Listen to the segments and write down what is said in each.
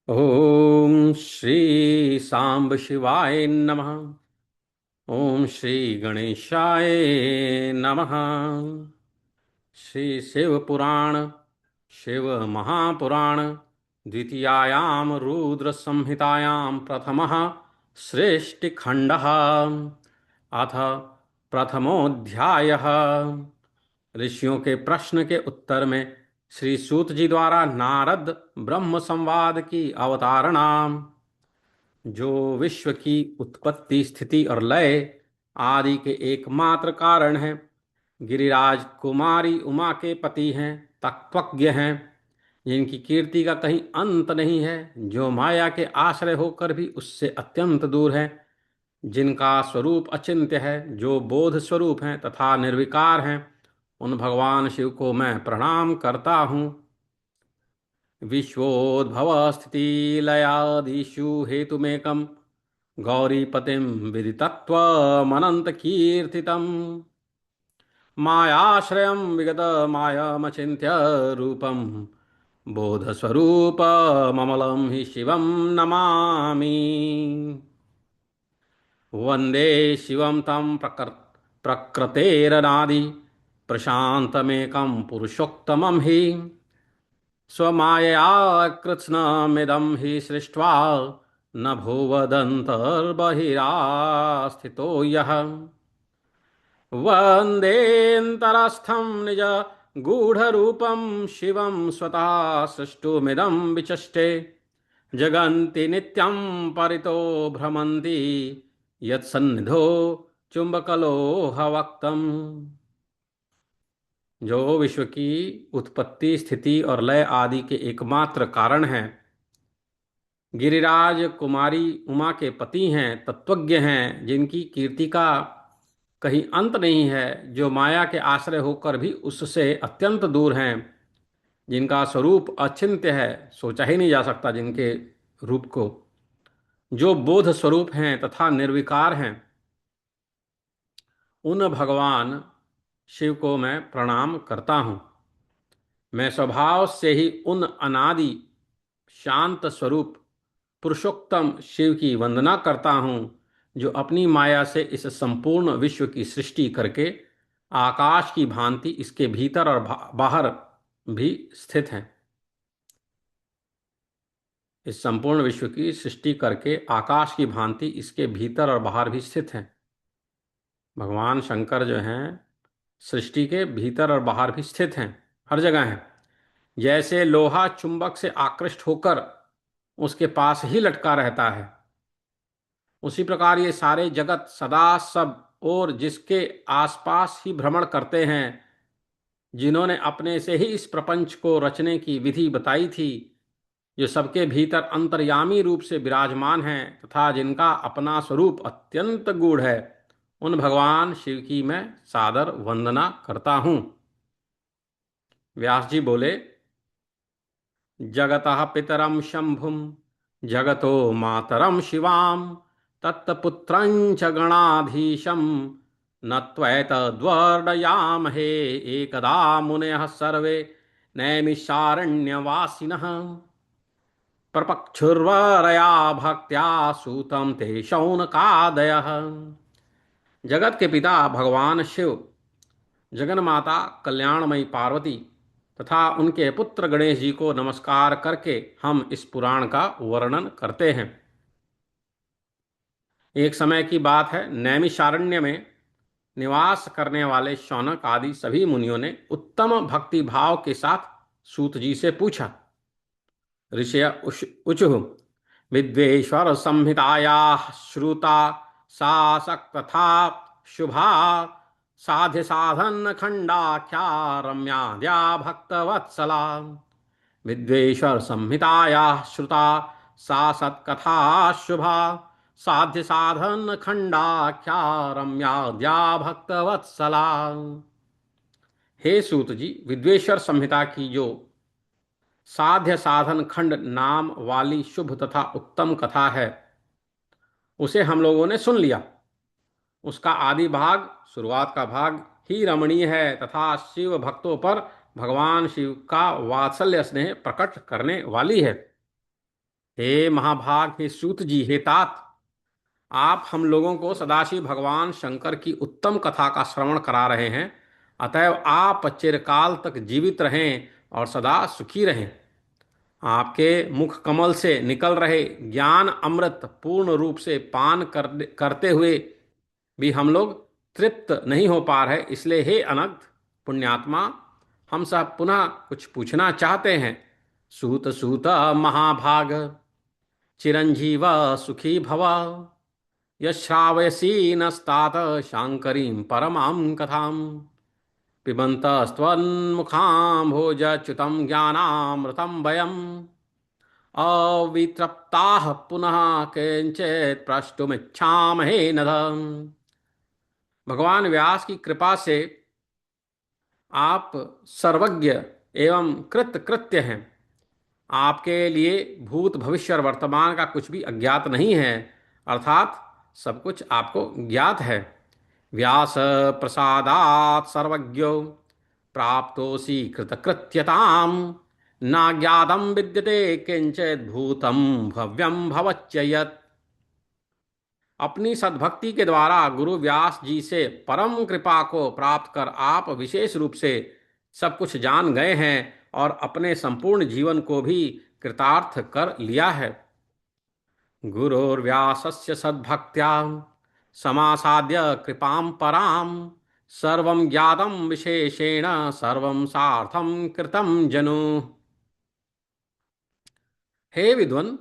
ओम श्री सांब शिवाय नमः। ओम श्री गणेशाय नमः। श्री शिव पुराण शिव महापुराण द्वितीयायां रुद्र संहितायां प्रथमः सृष्टिखण्डः। अथ प्रथमोऽध्यायः। ऋषियों के प्रश्न के उत्तर में श्री सूत जी द्वारा नारद ब्रह्म संवाद की अवतारणा। जो विश्व की उत्पत्ति स्थिति और लय आदि के एकमात्र कारण हैं, गिरिराज कुमारी उमा के पति हैं, तत्वज्ञ हैं, जिनकी कीर्ति का कहीं अंत नहीं है, जो माया के आश्रय होकर भी उससे अत्यंत दूर है, जिनका स्वरूप अचिंत्य है, जो बोध स्वरूप हैं तथा निर्विकार हैं, उन भगवान शिव को मैं प्रणाम करता हूँ। विश्वोद्भव स्थिति लयादिषु हेतुमेकं गौरीपतिं विदितत्वमनन्तकीर्तितम् मायाश्रयं विगतमायमचिन्त्य रूपं बोधस्वरूपममलं हि शिवं नमामि। वन्दे शिवं तं प्रकृतेरनादि प्रशान्तमेकं पुरुषोत्तमं हि स्वमायया कृत्स्नमिदं हि सृष्ट्वा न भूवदन्तर्बहिरास्थितो यः वन्देऽन्तरस्थं निज गूढरूपं शिवं स्वतः सृष्टुमिदं विचष्टे जगन्ति नित्यं परितो भ्रमन्ति यत्सन्निधौ चुम्बकलोहवक्तम्। जो विश्व की उत्पत्ति स्थिति और लय आदि के एकमात्र कारण हैं, गिरिराज कुमारी उमा के पति हैं, तत्वज्ञ हैं, जिनकी कीर्ति का कहीं अंत नहीं है, जो माया के आश्रय होकर भी उससे अत्यंत दूर हैं, जिनका स्वरूप अचिंत्य है, सोचा ही नहीं जा सकता जिनके रूप को, जो बोध स्वरूप हैं तथा निर्विकार हैं, उन भगवान शिव को मैं प्रणाम करता हूँ। मैं स्वभाव से ही उन अनादि शांत स्वरूप पुरुषोत्तम शिव की वंदना करता हूँ, जो अपनी माया से इस संपूर्ण विश्व की सृष्टि करके आकाश की भांति इसके भीतर और बाहर भी स्थित हैं। इस संपूर्ण विश्व की सृष्टि करके आकाश की भांति इसके भीतर और बाहर भी स्थित हैं। भगवान शंकर जो हैं, सृष्टि के भीतर और बाहर भी स्थित हैं, हर जगह हैं। जैसे लोहा चुंबक से आकृष्ट होकर उसके पास ही लटका रहता है, उसी प्रकार ये सारे जगत सदा सब और जिसके आसपास ही भ्रमण करते हैं, जिन्होंने अपने से ही इस प्रपंच को रचने की विधि बताई थी, जो सबके भीतर अंतर्यामी रूप से विराजमान हैं तथा जिनका अपना स्वरूप अत्यंत गूढ़ है, उन भगवान शिव की मैं सादर वंदना करता हूँ। व्यास जी बोले, जगतः पितरं शंभुं जगतो मातरं शिवां तत्पुत्रं च गणाधीशं नत्वैतद्वर्णयामहे एकदा मुनयः सर्वे नैमिषारण्यवासिनः प्रपक्षुर्वरया भक्त्या सूतं ते शौनकादयः। जगत के पिता भगवान शिव, जगन माता कल्याणमयी पार्वती तथा उनके पुत्र गणेश जी को नमस्कार करके हम इस पुराण का वर्णन करते हैं। एक समय की बात है, नैमिषारण्य में निवास करने वाले शौनक आदि सभी मुनियों ने उत्तम भक्ति भाव के साथ सूत जी से पूछा। ऋषय उचुः विद्वेश्वर संहिताया श्रुता शासक तथा शुभा साध्य साधन खंडाख्या रम्याद्या भक्तवत्सला। विद्वेश्वर संहिताया श्रुता सा सत्कथा शुभा साध्य साधन खंडाख्या रम्याद्या भक्तवत्सला। हे सूत जी, विद्वेश्वर संहिता की जो साध्य साधन खंड नाम वाली शुभ तथा उत्तम कथा है, उसे हम लोगों ने सुन लिया। उसका आदि भाग, शुरुआत का भाग ही रमणीय है तथा शिव भक्तों पर भगवान शिव का वात्सल्य स्नेह प्रकट करने वाली है। हे महाभाग, हे सूत जी, हे तात, आप हम लोगों को सदाशिव भगवान शंकर की उत्तम कथा का श्रवण करा रहे हैं। अतएव आप चिरकाल तक जीवित रहें और सदा सुखी रहें। आपके मुख कमल से निकल रहे ज्ञान अमृत पूर्ण रूप से पान करते हुए भी हम लोग तृप्त नहीं हो पा रहे। इसलिए हे अनंत पुण्यात्मा, हम सब पुनः कुछ पूछना चाहते हैं। सूत सूत महाभाग, चिरंजीव सुखी भव, यश्रावयसी नस्तात शांकरीं परमां कथाम्, पिबन्तस्त्वन्मुखाम्भोजच्युतं ज्ञानामृतं वयम्, अवितृप्ताः पुनः किंचित प्रष्टुमिच्छामहे नघ। भगवान व्यास की कृपा से आप सर्वज्ञ एवं कृत कृत्य हैं। आपके लिए भूत भविष्य और वर्तमान का कुछ भी अज्ञात नहीं है, अर्थात सब कुछ आपको ज्ञात है। व्यास प्रसादात् सर्वज्ञो प्राप्तोऽसि कृतकृत्यताम्, नाज्ञातं विद्यते किंचित् भूतं भव्यं भवच्च यत्। अपनी सद्भक्ति के द्वारा गुरु व्यास जी से परम कृपा को प्राप्त कर आप विशेष रूप से सब कुछ जान गए हैं और अपने संपूर्ण जीवन को भी कृतार्थ कर लिया है। गुरुर्व्यासस्य सद्भक्त्या समासाद्य कृपां परां, सर्वं ज्ञातं विशेषेण सर्वं सार्थं कृतं जनु। हे विद्वन,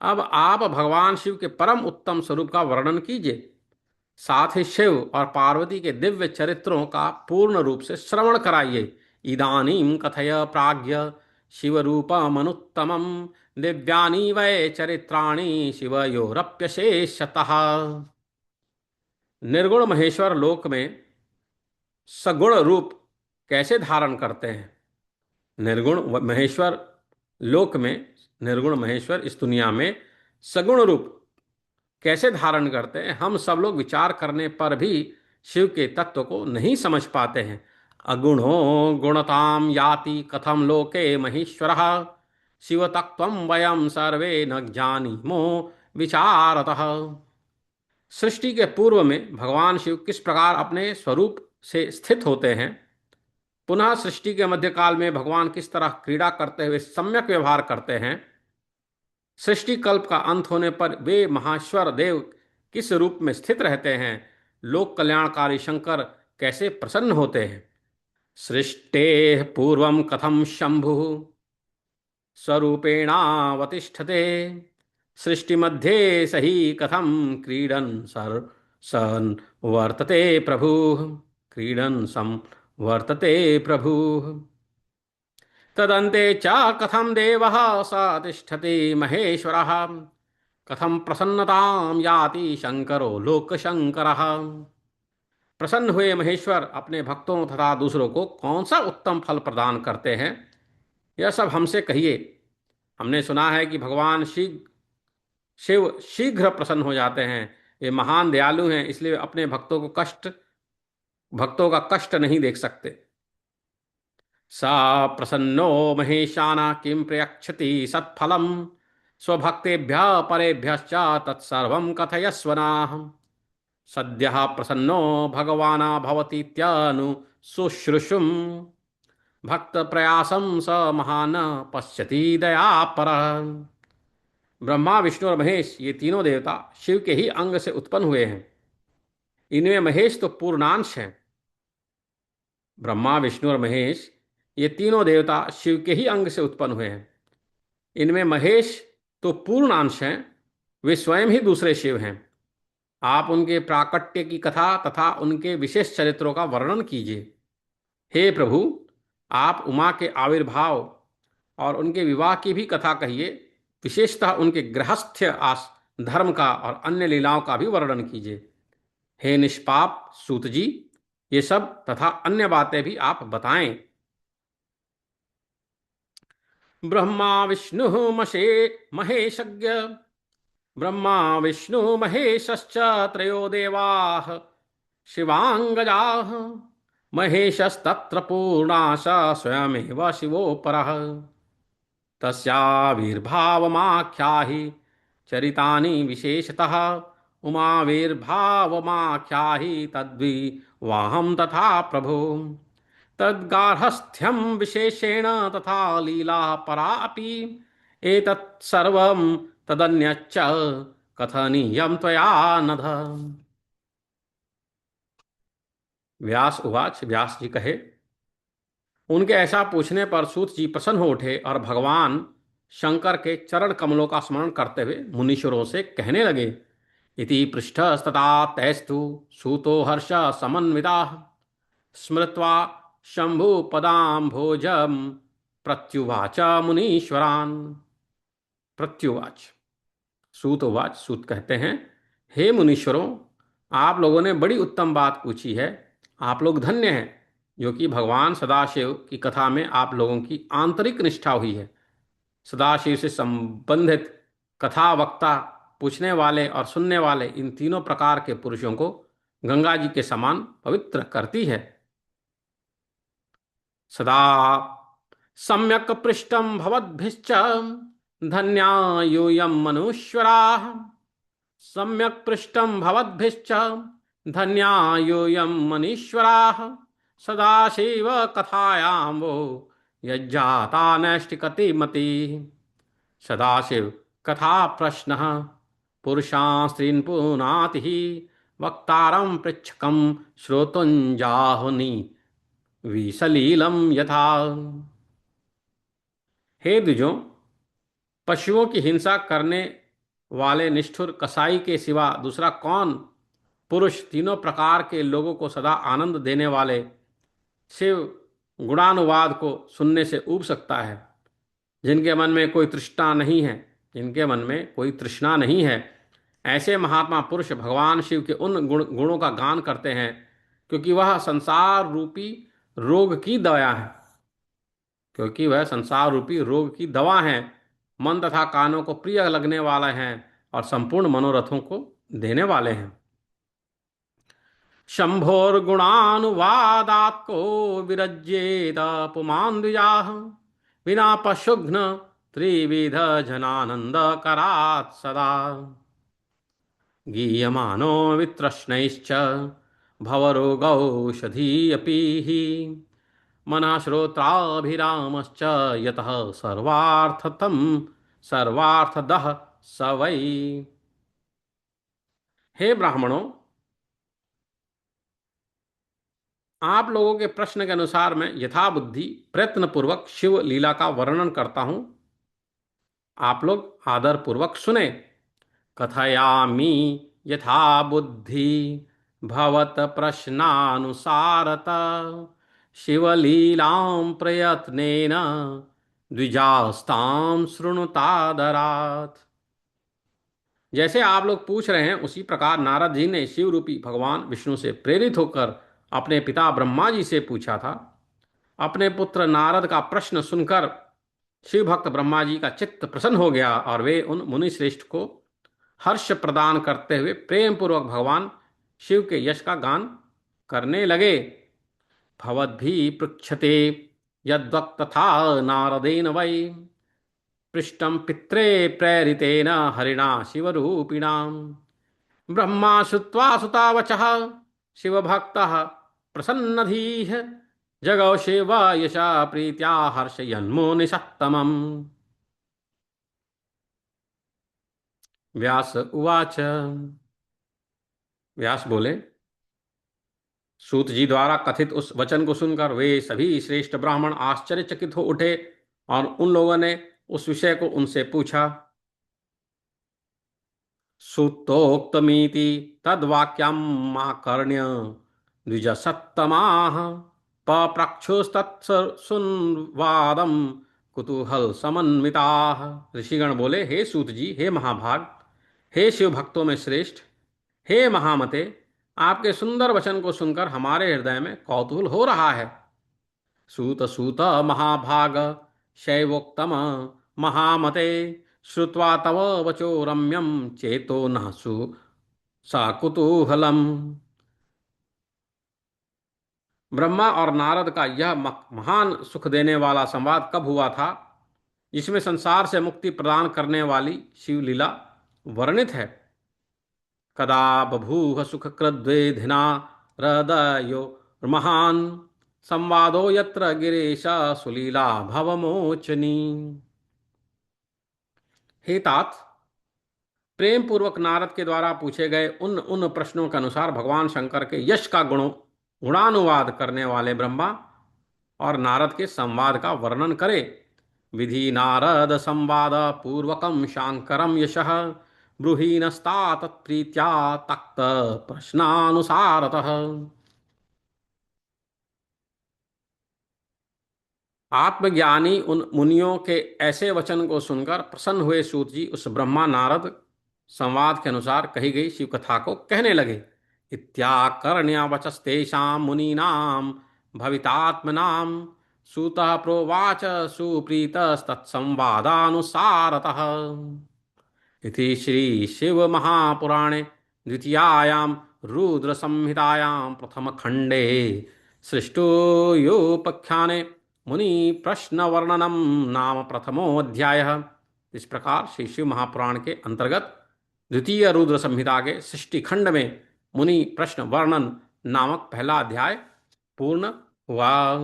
अब आप भगवान शिव के परम उत्तम स्वरूप का वर्णन कीजिए। साथ ही शिव और पार्वती के दिव्य चरित्रों का पूर्ण रूप से श्रवण कराइए। इदानीं कथय प्राज्ञ शिव रूपमनुत्तमं, दिव्यानि वै चरित्राणि शिवयोरप्यशेषतः। निर्गुण महेश्वर लोक में सगुण रूप कैसे धारण करते हैं? निर्गुण महेश्वर लोक में, निर्गुण महेश्वर इस दुनिया में सगुण रूप कैसे धारण करते हैं, हम सब लोग विचार करने पर भी शिव के तत्व को नहीं समझ पाते हैं। अगुणो गुणताम याति कथम लोके महेश्वरः, शिव तत्वम वयम सर्वे न जानीमो विचारतः। सृष्टि के पूर्व में भगवान शिव किस प्रकार अपने स्वरूप से स्थित होते हैं, पुनः सृष्टि के मध्यकाल में भगवान किस तरह क्रीड़ा करते हुए सम्यक व्यवहार करते हैं, सृष्टि कल्प का अंत होने पर वे महाश्वर देव किस रूप में स्थित रहते हैं, लोक कल्याणकारी शंकर कैसे प्रसन्न होते हैं। सृष्टे पूर्वम कथम शंभु स्वरूपेणावतिष्ठते, सृष्टि मध्ये सही कथम क्रीडन सर सन वर्तते प्रभु, क्रीडन सम वर्तते प्रभु। तदन्ते च कथम देवः स तिष्ठति महेश्वरः, कथम प्रसन्नतां याति शंकरो लोकशंकरः। प्रसन्न हुए महेश्वर अपने भक्तों तथा दूसरों को कौन सा उत्तम फल प्रदान करते हैं, यह सब हमसे कहिए। हमने सुना है कि भगवान शिव शीघ्र प्रसन्न हो जाते हैं। ये महान दयालु हैं, इसलिए अपने भक्तों का कष्ट नहीं देख सकते। सा प्रसन्नो महेशाना किं प्रयच्छति सत्फलम, स्वभक्तेभ्यः परेभ्यश्च तत्सर्वं कथयस्वनाः। सद्यः प्रसन्नो भगवान् भवतीत्यनु शुश्रूषुं, भक्त प्रयासं स महान् पश्यति दयापरः। ब्रह्मा विष्णु और महेश ये तीनों देवता शिव के ही अंग से उत्पन्न हुए हैं। इनमें महेश तो पूर्णांश हैं। ब्रह्मा विष्णु और महेश ये तीनों देवता शिव के ही अंग से उत्पन्न हुए हैं। इनमें महेश तो पूर्णांश हैं, वे स्वयं ही दूसरे शिव हैं। आप उनके प्राकट्य की कथा तथा उनके विशेष चरित्रों का वर्णन कीजिए। हे प्रभु, आप उमा के आविर्भाव और उनके विवाह की भी कथा कहिए। विशेषतः उनके गृहस्थ आस धर्म का और अन्य लीलाओं का भी वर्णन कीजिए। हे निष्पाप सूत जी, ये सब तथा अन्य बातें भी आप बताएं। ब्रह्मा विष्णु महेशज्ञ, ब्रह्मा विष्णु महेशश्च त्रयो देवाः शिवांगजाः, महेशस्तत्र पूर्णाश स्वयमेव शिवोपरः। तस्याविर्भावमाख्याहि चरितानि विशेषतः उमाविर्भावमाख्याहि तद्विवाहं तथा प्रभो तद्गार्हस्थ्यं विशेषेण तथा लीला परा अपि एतत् सर्वं तदन्यच्च कथनीयं त्वया नघ। व्यास उवाच, व्यास जी कहे, उनके ऐसा पूछने पर सूत जी प्रसन्न हो उठे और भगवान शंकर के चरण कमलों का स्मरण करते हुए मुनीश्वरों से कहने लगे। इति पृष्ठस्तता तैस्तु सूतो हर्ष समन्विता स्मृत्वा शंभु पदाम्भोजम प्रत्युवाच मुनीश्वरान। प्रत्युवाच, सूत उवाच, सूत कहते हैं, हे मुनीश्वरों, आप लोगों ने बड़ी उत्तम बात पूछी है। आप लोग धन्य हैं जो कि भगवान सदाशिव की कथा में आप लोगों की आंतरिक निष्ठा हुई है। सदाशिव से संबंधित कथा वक्ता, पूछने वाले और सुनने वाले, इन तीनों प्रकार के पुरुषों को गंगा जी के समान पवित्र करती है। सदा सम्यक पृष्टम भवद्भिश्च धन्या यूयं मनुष्वराः सम्यक पृष्टम भवद्भिश्च धन्या यूयं मनीश्वराः सदाशिव कथायां वो यज्जाता नैष्टिकति मति। सदाशिव कथा प्रश्न पुरुषां स्त्रीन् पुनाति वक्तारं पृच्छकं श्रोतुञ्जाहुनि विसलीलं यथा। हे द्विजों, पशुओं की हिंसा करने वाले निष्ठुर कसाई के सिवा दूसरा कौन पुरुष तीनों प्रकार के लोगों को सदा आनंद देने वाले शिव गुणानुवाद को सुनने से ऊब सकता है। जिनके मन में कोई तृष्णा नहीं है, जिनके मन में कोई तृष्णा नहीं है, ऐसे महात्मा पुरुष भगवान शिव के उन गुणों का गान करते हैं, क्योंकि वह संसार रूपी रोग की दया है, क्योंकि वह संसार रूपी रोग की दवा है, मन तथा कानों को प्रिय लगने वाला है और संपूर्ण मनोरथों को देने वाले हैं। शंभोर्गुणानुवादात् को विरज्येत पुमान् द्विजाः विना पशुघ्न त्रिविध जनानंद करात् सदा गीयमानो वितृष्णैश्च भवरोगौषधीयपि हि मनः श्रोत्राभिरामश्च यतः सर्वार्थतम सर्वार्थदः स वै। हे ब्राह्मणों, आप लोगों के प्रश्न के अनुसार मैं यथाबुद्धि प्रयत्न पूर्वक शिव लीला का वर्णन करता हूं। आप लोग आदर पूर्वक सुने। कथयामि यथा बुद्धि भवत प्रश्नानुसारत शिवलीलां प्रयत्नेन द्विजास्तां शृणुतादरात्। जैसे आप लोग पूछ रहे हैं उसी प्रकार नारद जी ने शिव रूपी भगवान विष्णु से प्रेरित होकर अपने पिता ब्रह्मा जी से पूछा था। अपने पुत्र नारद का प्रश्न सुनकर शिव भक्त ब्रह्मा जी का चित्त प्रसन्न हो गया और वे उन मुनि श्रेष्ठ को हर्ष प्रदान करते हुए प्रेम पूर्वक भगवान शिव के यश का गान करने लगे। भवद्भि पृच्छते यद्वक्तथा नारदेन वै पृष्टम पित्रे प्रेरितेन हरिणा शिवरूपिणां ब्रह्मा श्रुत्वा सुतावचः शिवभक्तः प्रसन्नधीः जगौ शिव यशा प्रीत्या हर्षयन्मुनिसत्तमम्। व्यास उवाच, व्यास बोले, सूत जी द्वारा कथित उस वचन को सुनकर वे सभी श्रेष्ठ ब्राह्मण आश्चर्यचकित हो उठे और उन लोगों ने उस विषय को उनसे पूछा। सुतोक्तमीति तद्वाक्यमाकर्ण्य द्विजसत्तमाः पप्रक्षुस्तत्सुन्वादं कुतूहल समन्विताः। ऋषिगण बोले, हे सूत जी, हे महाभाग, हे शिव भक्तों में श्रेष्ठ, हे महामते, आपके सुंदर वचन को सुनकर हमारे हृदय में कौतूहल हो रहा है। सूत सूत महाभाग शैवोक्तम महामते श्रुत्वा तव वचो रम्यम चेतो नहसु सा कुतूहलम। ब्रह्मा और नारद का यह महान सुख देने वाला संवाद कब हुआ था, जिसमें संसार से मुक्ति प्रदान करने वाली शिवलीला वर्णित है। कदा बभूव सुखकृद्वेधिना हृदयो महान संवादो यत्र गिरीश सुलीला भवमोचनी। हे तात, प्रेम पूर्वक नारद के द्वारा पूछे गए उन उन प्रश्नों के अनुसार भगवान शंकर के यश का गुणानुवाद करने वाले ब्रह्मा और नारद के संवाद का वर्णन करे। विधि नारद संवाद पूर्वकम शांकरम यशः ब्रूहीनस्ता तत्प्रीत्या तक्त प्रश्नानुसारतः। आत्मज्ञानी उन मुनियों के ऐसे वचन को सुनकर प्रसन्न हुए सूत जी उस ब्रह्मा नारद संवाद के अनुसार कही गई शिव कथा को कहने लगे। इत्याकर्ण्य वचस्तेषां मुनीनां भवितात्मनां सूतः प्रोवाच सुप्रीतस्तत्संवादानुसारतः। इति श्री शिव महापुराणे द्वितीयायां रुद्र संहितायां प्रथम खंडे सृष्टोयोपाख्याने मुनि प्रश्न वर्णनम नाम प्रथमोऽध्यायः। इस प्रकार श्री शिव महापुराण के अंतर्गत द्वितीय रुद्र संहिता के सृष्टि खंड में मुनि प्रश्न वर्णन नामक पहला अध्याय पूर्ण हुआ।